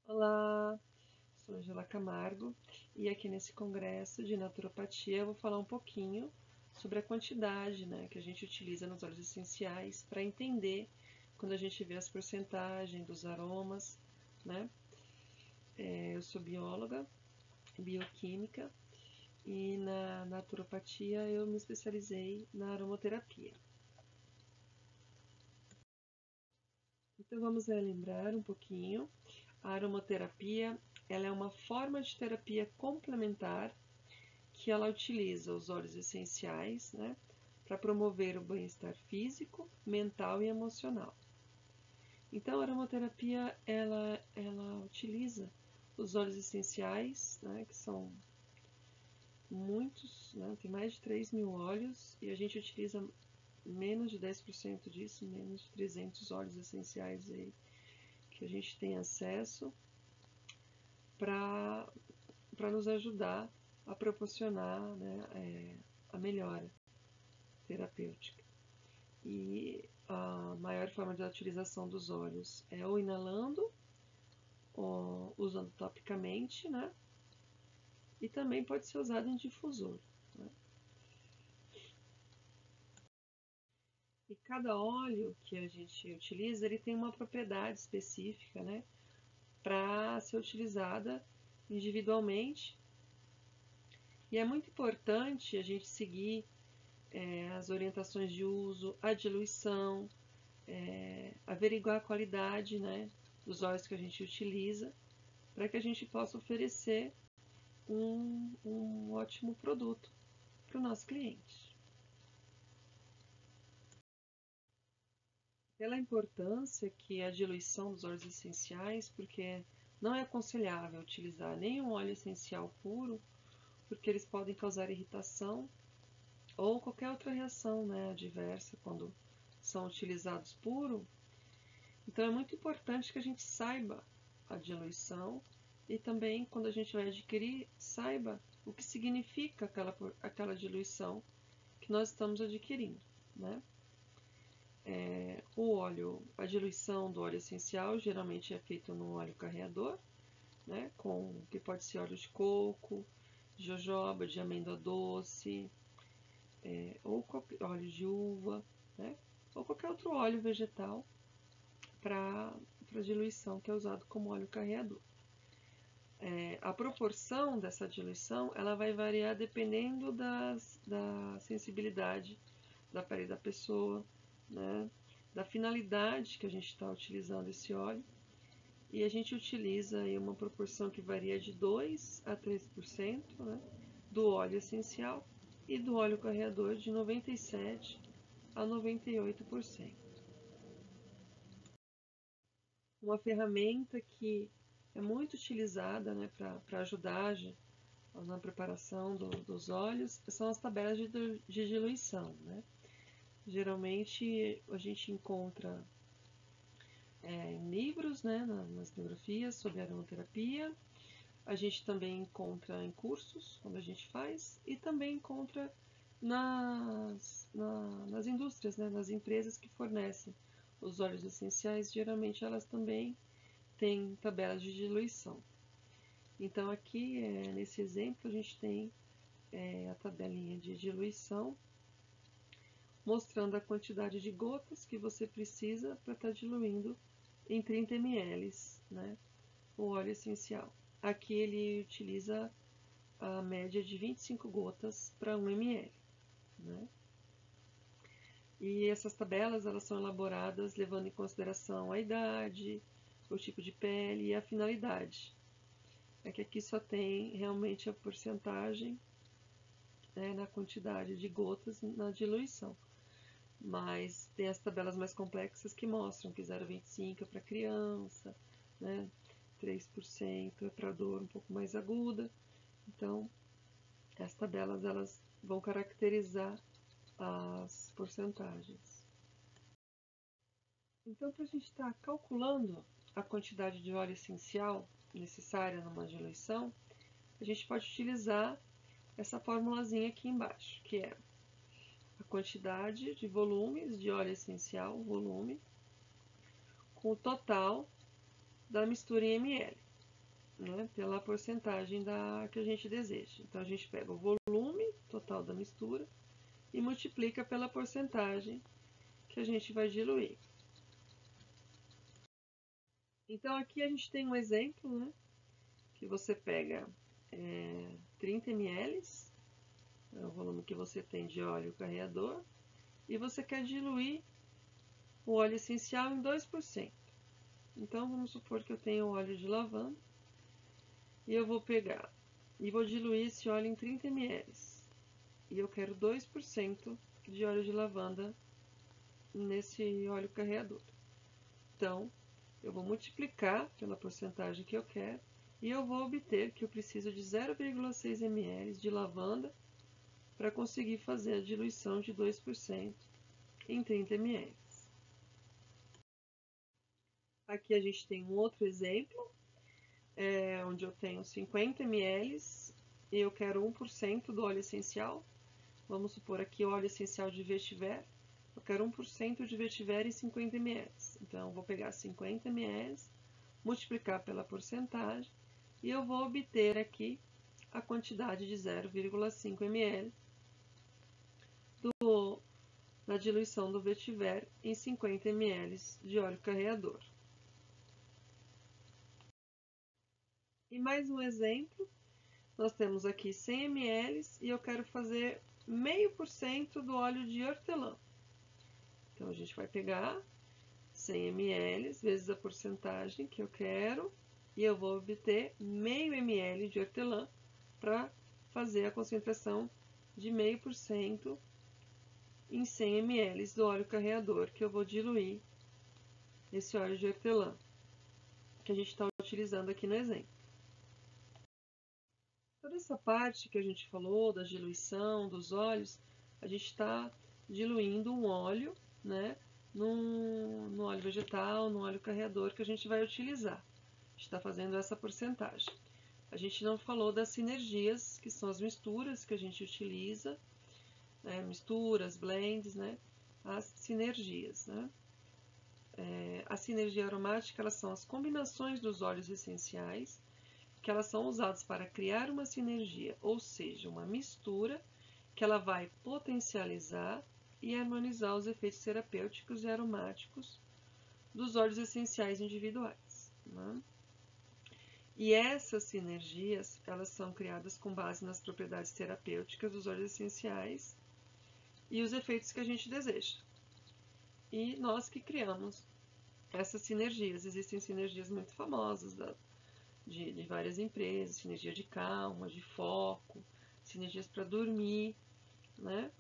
Olá, sou Angela Camargo e aqui nesse congresso de naturopatia eu vou falar um pouquinho sobre a quantidade, que a gente utiliza nos óleos essenciais para entender quando a gente vê as porcentagens dos aromas, né? Eu sou bióloga, bioquímica e na naturopatia eu me especializei na aromaterapia. Então vamos relembrar um pouquinho. A aromaterapia, ela é uma forma de terapia complementar que ela utiliza os óleos essenciais, para promover o bem-estar físico, mental e emocional. Então, a aromaterapia, ela utiliza os óleos essenciais, que são muitos, tem mais de 3.000 óleos, e a gente utiliza menos de 10% disso, menos de 300 óleos essenciais aí, que a gente tem acesso para nos ajudar a proporcionar a melhora terapêutica. E a maior forma de utilização dos óleos é ou inalando, ou usando topicamente, e também pode ser usado em difusor. E cada óleo que a gente utiliza, ele tem uma propriedade específica, para ser utilizada individualmente. E é muito importante a gente seguir as orientações de uso, a diluição, averiguar a qualidade, dos óleos que a gente utiliza, para que a gente possa oferecer um ótimo produto para o nosso cliente. Pela importância que a diluição dos óleos essenciais, porque não é aconselhável utilizar nenhum óleo essencial puro, porque eles podem causar irritação ou qualquer outra reação, adversa quando são utilizados puro. Então é muito importante que a gente saiba a diluição e também, quando a gente vai adquirir, saiba o que significa aquela diluição que nós estamos adquirindo, O óleo, a diluição do óleo essencial geralmente é feito no óleo carreador, que pode ser óleo de coco, de jojoba, de amêndoa doce, ou óleo de uva, ou qualquer outro óleo vegetal para diluição que é usado como óleo carreador. A proporção dessa diluição ela vai variar dependendo da sensibilidade da pele da pessoa, da finalidade que a gente está utilizando esse óleo. E a gente utiliza aí uma proporção que varia de 2 a 3%, do óleo essencial e do óleo carreador de 97 a 98%. Uma ferramenta que é muito utilizada para ajudar na preparação dos óleos são as tabelas de diluição. Geralmente a gente encontra em livros, nas biografias sobre aromaterapia. A gente também encontra em cursos, quando a gente faz, e também encontra nas indústrias, nas empresas que fornecem os óleos essenciais. Geralmente elas também têm tabelas de diluição. Então aqui, nesse exemplo, a gente tem a tabelinha de diluição, mostrando a quantidade de gotas que você precisa para estar diluindo em 30 ml, o óleo essencial. Aqui ele utiliza a média de 25 gotas para 1 ml. E essas tabelas elas são elaboradas levando em consideração a idade, o tipo de pele e a finalidade. É que aqui só tem realmente a porcentagem, na quantidade de gotas na diluição. Mas tem as tabelas mais complexas que mostram que 0,25 é para criança, 3% é para dor um pouco mais aguda. Então, as tabelas elas vão caracterizar as porcentagens. Então, para a gente estar calculando a quantidade de óleo essencial necessária numa diluição, a gente pode utilizar essa formulazinha aqui embaixo, que é a quantidade de volumes de óleo essencial, volume, com o total da mistura em ml. né, pela porcentagem que a gente deseja. Então, a gente pega o volume total da mistura e multiplica pela porcentagem que a gente vai diluir. Então, aqui a gente tem um exemplo, né, que você pega 30 ml, é o volume que você tem de óleo carreador, e você quer diluir o óleo essencial em 2%. Então, vamos supor que eu tenho óleo de lavanda, e eu vou pegar e vou diluir esse óleo em 30 ml. E eu quero 2% de óleo de lavanda nesse óleo carreador. Então, eu vou multiplicar pela porcentagem que eu quero e eu vou obter que eu preciso de 0,6 ml de lavanda para conseguir fazer a diluição de 2% em 30 ml. Aqui a gente tem um outro exemplo, onde eu tenho 50 ml e eu quero 1% do óleo essencial. Vamos supor aqui o óleo essencial de vetiver. Eu quero 1% de vetiver em 50 ml. Então, eu vou pegar 50 ml, multiplicar pela porcentagem e eu vou obter aqui a quantidade de 0,5 ml da diluição do vetiver em 50 ml de óleo carreador. E mais um exemplo, nós temos aqui 100 ml e eu quero fazer 0,5% do óleo de hortelã. Então, a gente vai pegar 100 ml vezes a porcentagem que eu quero e eu vou obter 0,5 ml de hortelã para fazer a concentração de 0,5% em 100 ml do óleo carreador que eu vou diluir esse óleo de hortelã que a gente está utilizando aqui no exemplo. Toda essa parte que a gente falou da diluição dos óleos, a gente está diluindo um óleo, né, no óleo vegetal, no óleo carreador que a gente vai utilizar. A gente está fazendo essa porcentagem. A gente não falou das sinergias, que são as misturas que a gente utiliza, né, misturas, blends, né, as sinergias. Né? A sinergia aromática, elas são as combinações dos óleos essenciais, que elas são usadas para criar uma sinergia, ou seja, uma mistura que ela vai potencializar e harmonizar os efeitos terapêuticos e aromáticos dos óleos essenciais individuais. Né? E essas sinergias, elas são criadas com base nas propriedades terapêuticas dos óleos essenciais e os efeitos que a gente deseja. E nós que criamos essas sinergias. Existem sinergias muito famosas de várias empresas, sinergia de calma, de foco, sinergias para dormir, né?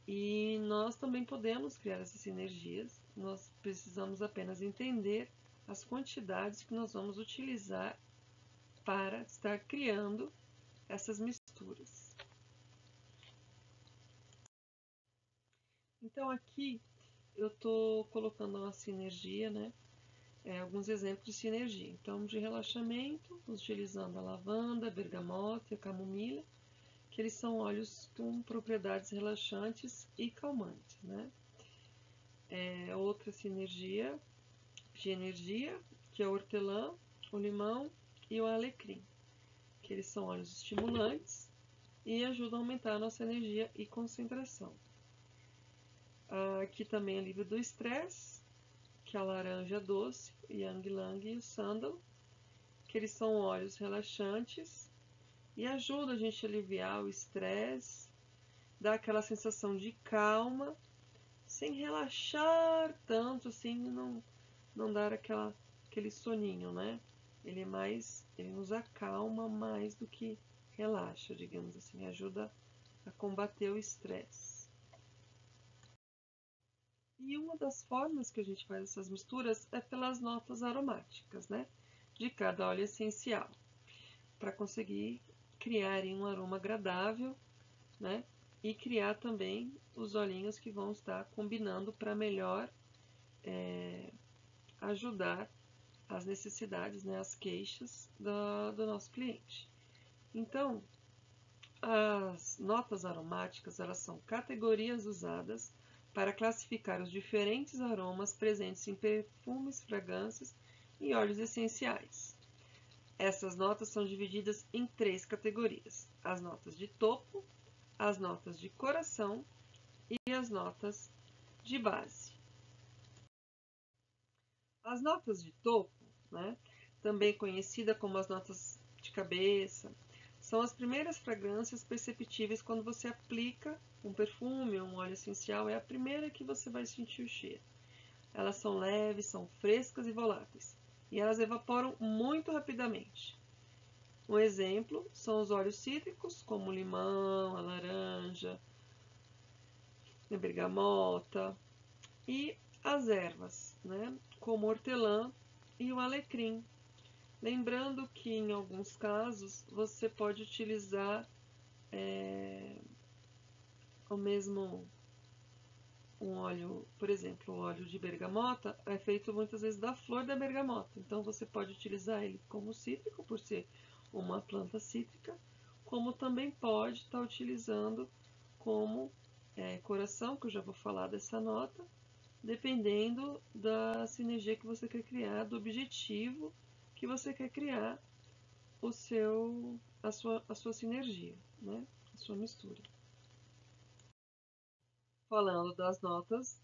E nós também podemos criar essas sinergias, nós precisamos apenas entender as quantidades que nós vamos utilizar para estar criando essas misturas. Então aqui eu estou colocando uma sinergia, né? Alguns exemplos de sinergia. Então, de relaxamento, utilizando a lavanda, a bergamota e a camomila, que eles são óleos com propriedades relaxantes e calmantes. Né? Outra sinergia de energia, que é o hortelã, o limão e o alecrim, que eles são óleos estimulantes e ajudam a aumentar a nossa energia e concentração. Aqui também alívio do estresse, que é a laranja doce, o ylang ylang e o sândalo, que eles são óleos relaxantes e ajudam a gente a aliviar o estresse, dá aquela sensação de calma, sem relaxar tanto, assim, não dar aquele soninho, né? Ele nos acalma mais do que relaxa, digamos assim, ajuda a combater o estresse. E uma das formas que a gente faz essas misturas é pelas notas aromáticas, né? De cada óleo essencial, para conseguir criar um aroma agradável, né? E criar também os olhinhos que vão estar combinando para melhor ajudar as necessidades, né? As queixas do nosso cliente. Então, as notas aromáticas, elas são categorias usadas para classificar os diferentes aromas presentes em perfumes, fragrâncias e óleos essenciais. Essas notas são divididas em 3 categorias: as notas de topo, as notas de coração e as notas de base. As notas de topo, né, também conhecida como as notas de cabeça, são as primeiras fragrâncias perceptíveis quando você aplica um perfume ou um óleo essencial, é a primeira que você vai sentir o cheiro. Elas são leves, são frescas e voláteis, e elas evaporam muito rapidamente. Um exemplo são os óleos cítricos, como o limão, a laranja, a bergamota, e as ervas, né, como o hortelã e o alecrim. Lembrando que em alguns casos você pode utilizar o mesmo um óleo, por exemplo, o óleo de bergamota é feito muitas vezes da flor da bergamota. Então você pode utilizar ele como cítrico, por ser uma planta cítrica, como também pode estar utilizando como coração, que eu já vou falar dessa nota, dependendo da sinergia que você quer criar, do objetivo que você quer criar a sua sinergia, né? A sua mistura. Falando das notas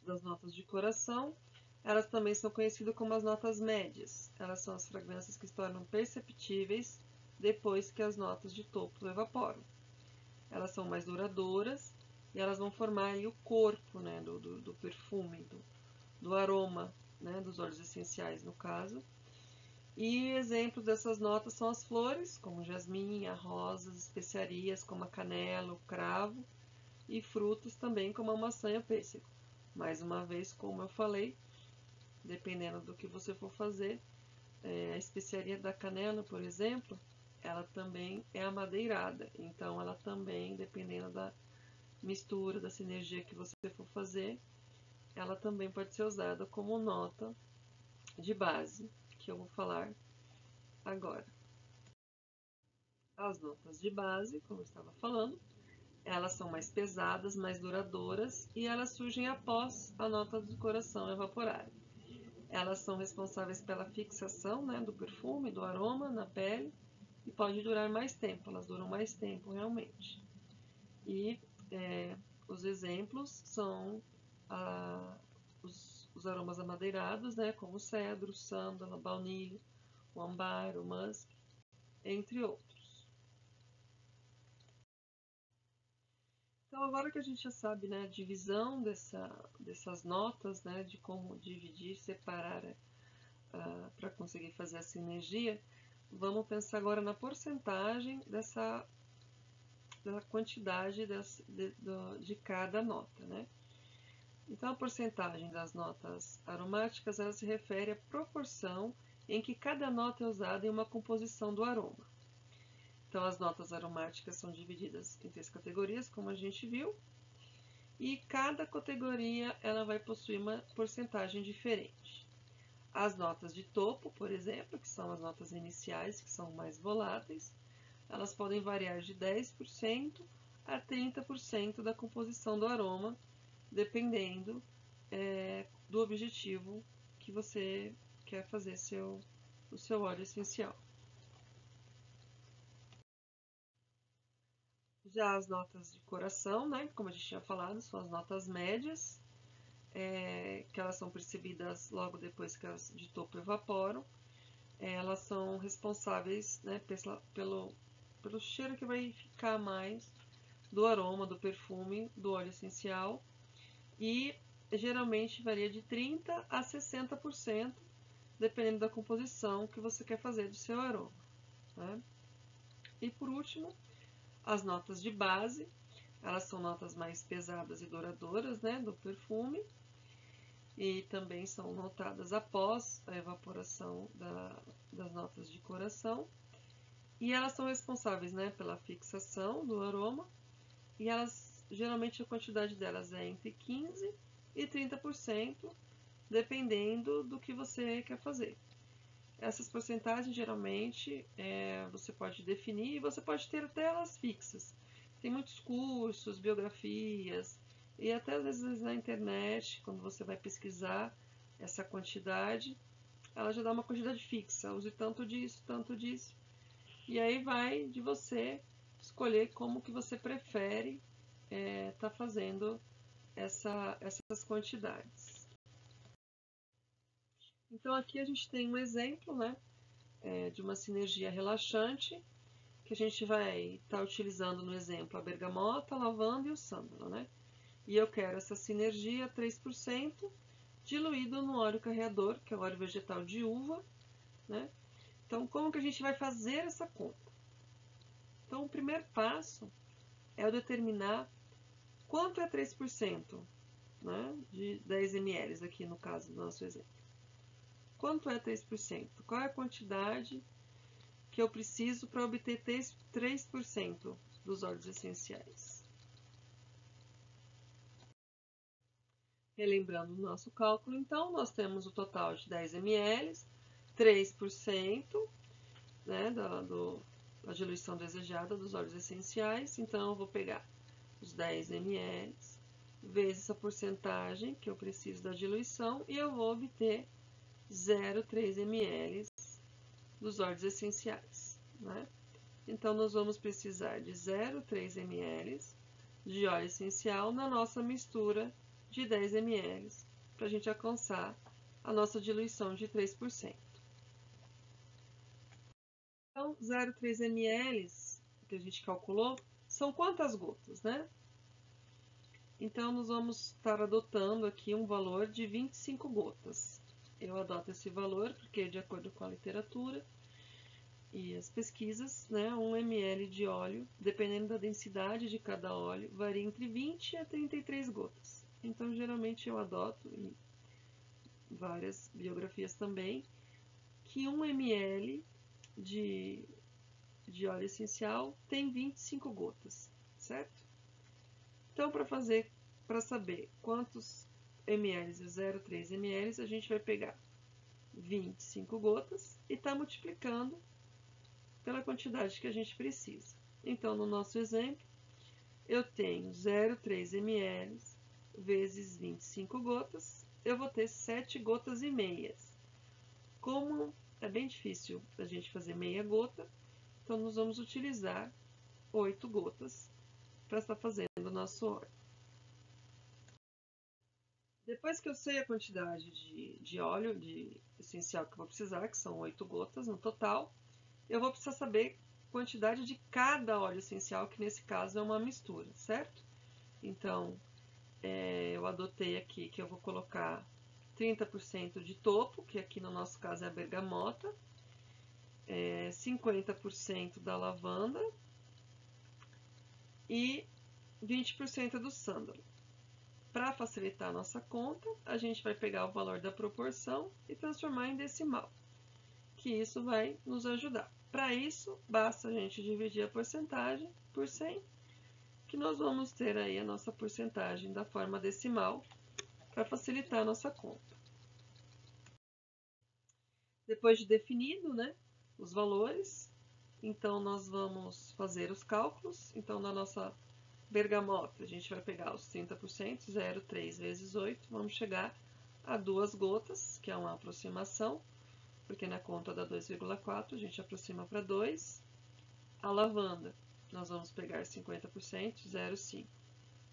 de coração, elas também são conhecidas como as notas médias. Elas são as fragrâncias que se tornam perceptíveis depois que as notas de topo evaporam. Elas são mais duradouras e elas vão formar aí o corpo, né, do perfume, do aroma, né, dos óleos essenciais no caso. E exemplos dessas notas são as flores, como jasmim, a rosas, especiarias como a canela, o cravo, e frutos também, como a maçã e o pêssego. Mais uma vez, como eu falei, dependendo do que você for fazer, a especiaria da canela, por exemplo, ela também é amadeirada. Então, ela também, dependendo da mistura, da sinergia que você for fazer, ela também pode ser usada como nota de base, que eu vou falar agora. As notas de base, como eu estava falando, elas são mais pesadas, mais duradouras e elas surgem após a nota do coração evaporar. Elas são responsáveis pela fixação, né, do perfume, do aroma na pele e pode durar mais tempo, elas duram mais tempo realmente. E os exemplos são os aromas amadeirados, né, como o cedro, sândalo, baunilha, o ambar, o musk, entre outros. Então, agora que a gente já sabe, né, a divisão dessas notas, né, de como dividir, separar para conseguir fazer essa sinergia, vamos pensar agora na porcentagem da quantidade de cada nota, né? Então, a porcentagem das notas aromáticas, ela se refere à proporção em que cada nota é usada em uma composição do aroma. Então, as notas aromáticas são divididas em 3 categorias, como a gente viu, e cada categoria ela vai possuir uma porcentagem diferente. As notas de topo, por exemplo, que são as notas iniciais, que são mais voláteis, elas podem variar de 10% a 30% da composição do aroma, dependendo do objetivo que você quer fazer o seu óleo essencial. Já as notas de coração, né, como a gente tinha falado, são as notas médias, que elas são percebidas logo depois que as de topo evaporam. Elas são responsáveis, né, pelo cheiro que vai ficar mais do aroma, do perfume, do óleo essencial. E geralmente varia de 30% a 60%, dependendo da composição que você quer fazer do seu aroma. Né? E por último, as notas de base, elas são notas mais pesadas e duradouras, né, do perfume, e também são notadas após a evaporação das notas de coração, e elas são responsáveis, né, pela fixação do aroma, e elas geralmente a quantidade delas é entre 15% e 30%, dependendo do que você quer fazer. Essas porcentagens geralmente você pode definir e você pode ter até elas fixas. Tem muitos cursos, biografias e até às vezes na internet, quando você vai pesquisar essa quantidade, ela já dá uma quantidade fixa, use tanto disso, e aí vai de você escolher como que você prefere tá fazendo essas quantidades. Então aqui a gente tem um exemplo, né, de uma sinergia relaxante, que a gente vai estar utilizando no exemplo a bergamota, a lavanda e o sândalo, né? E eu quero essa sinergia 3% diluído no óleo carreador, que é o óleo vegetal de uva, né? Então, como que a gente vai fazer essa conta? Então, o primeiro passo é eu determinar quanto é 3%, né, de 10 ml, aqui no caso do nosso exemplo. Quanto é 3%? Qual é a quantidade que eu preciso para obter 3% dos óleos essenciais? Relembrando o nosso cálculo, então, nós temos o total de 10 ml, 3%, né, da diluição desejada dos óleos essenciais. Então, eu vou pegar os 10 ml vezes a porcentagem que eu preciso da diluição e eu vou obter 0,3 ml dos óleos essenciais, né? Então, nós vamos precisar de 0,3 ml de óleo essencial na nossa mistura de 10 ml para a gente alcançar a nossa diluição de 3%. Então, 0,3 ml que a gente calculou são quantas gotas, né? Então, nós vamos estar adotando aqui um valor de 25 gotas. Eu adoto esse valor porque, de acordo com a literatura e as pesquisas, né, 1 ml de óleo, dependendo da densidade de cada óleo, varia entre 20 a 33 gotas. Então, geralmente eu adoto, em várias biografias também, que 1 ml de óleo essencial tem 25 gotas, certo? Então, para saber quantos ml e 0,3 ml, a gente vai pegar 25 gotas e tá multiplicando pela quantidade que a gente precisa. Então, no nosso exemplo, eu tenho 0,3 ml vezes 25 gotas, eu vou ter 7 gotas e meias. Como é bem difícil a gente fazer meia gota, então nós vamos utilizar 8 gotas para estar fazendo o nosso óleo. Depois que eu sei a quantidade de óleo essencial que eu vou precisar, que são 8 gotas no total, eu vou precisar saber a quantidade de cada óleo essencial, que nesse caso é uma mistura, certo? Então, eu adotei aqui que eu vou colocar 30% de topo, que aqui no nosso caso é a bergamota, 50% da lavanda e 20% do sândalo. Para facilitar a nossa conta, a gente vai pegar o valor da proporção e transformar em decimal, que isso vai nos ajudar. Para isso, basta a gente dividir a porcentagem por 100, que nós vamos ter aí a nossa porcentagem da forma decimal para facilitar a nossa conta. Depois de definido, né, os valores, então nós vamos fazer os cálculos. Então, na nossa bergamota, a gente vai pegar os 30%, 0,3 vezes 8, vamos chegar a 2 gotas, que é uma aproximação, porque na conta dá 2,4, a gente aproxima para 2. A lavanda, nós vamos pegar 50%, 0,5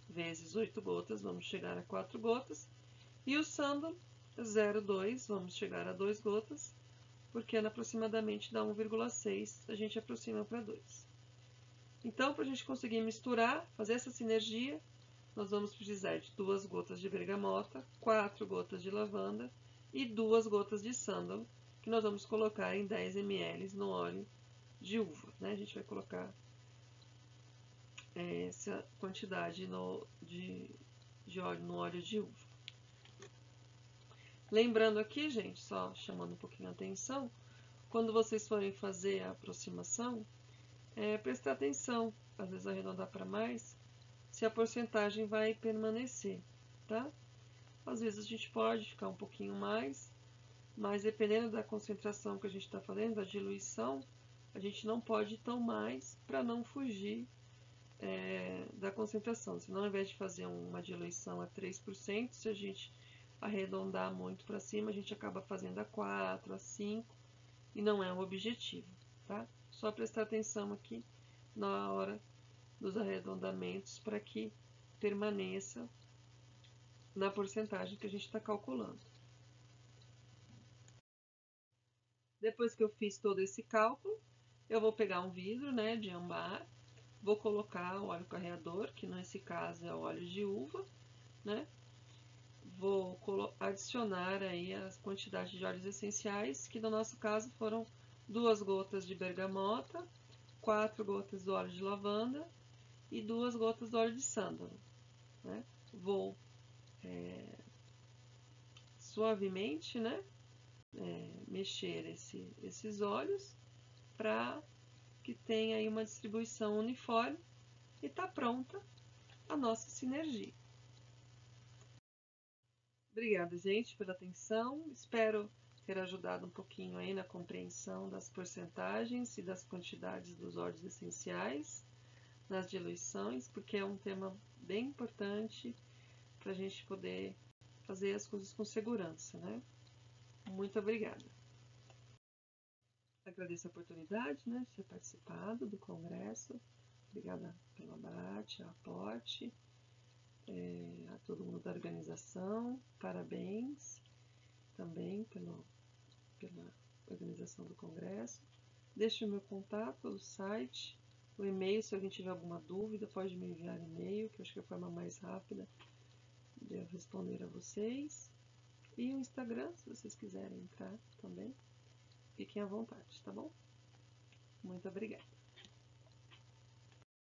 vezes 8 gotas, vamos chegar a 4 gotas. E o sândalo, 0,2, vamos chegar a 2 gotas, porque aproximadamente dá 1,6, a gente aproxima para 2. Então, para a gente conseguir misturar, fazer essa sinergia, nós vamos precisar de 2 gotas de bergamota, 4 gotas de lavanda e 2 gotas de sândalo, que nós vamos colocar em 10 ml no óleo de uva, né? A gente vai colocar essa quantidade de óleo no óleo de uva. Lembrando aqui, gente, só chamando um pouquinho a atenção, quando vocês forem fazer a aproximação, prestar atenção, às vezes arredondar para mais, se a porcentagem vai permanecer, tá? Às vezes a gente pode ficar um pouquinho mais, mas dependendo da concentração que a gente está fazendo, da diluição, a gente não pode ir tão mais para não fugir da concentração. Senão, ao invés de fazer uma diluição a 3%, se a gente arredondar muito para cima, a gente acaba fazendo a 4, a 5, e não é o objetivo, tá? Só prestar atenção aqui na hora dos arredondamentos para que permaneça na porcentagem que a gente está calculando. Depois que eu fiz todo esse cálculo, eu vou pegar um vidro, né, de âmbar, vou colocar o óleo carreador, que nesse caso é o óleo de uva, né? Vou adicionar aí as quantidades de óleos essenciais, que no nosso caso foram 2 gotas de bergamota, 4 gotas do óleo de lavanda e 2 gotas do óleo de sândalo, né? Vou suavemente, né, mexer esses óleos para que tenha aí uma distribuição uniforme e está pronta a nossa sinergia. Obrigada, gente, pela atenção. Espero ter ajudado um pouquinho aí na compreensão das porcentagens e das quantidades dos óleos essenciais nas diluições, porque é um tema bem importante para a gente poder fazer as coisas com segurança, né? Muito obrigada. Agradeço a oportunidade, né, de ter participado do congresso. Obrigada pelo abate, aporte, a todo mundo da organização. Parabéns também pela organização do congresso. Deixe o meu contato, o site, o e-mail, se alguém tiver alguma dúvida, pode me enviar e-mail, que eu acho que é a forma mais rápida de eu responder a vocês. E o Instagram, se vocês quiserem entrar também, fiquem à vontade, tá bom? Muito obrigada.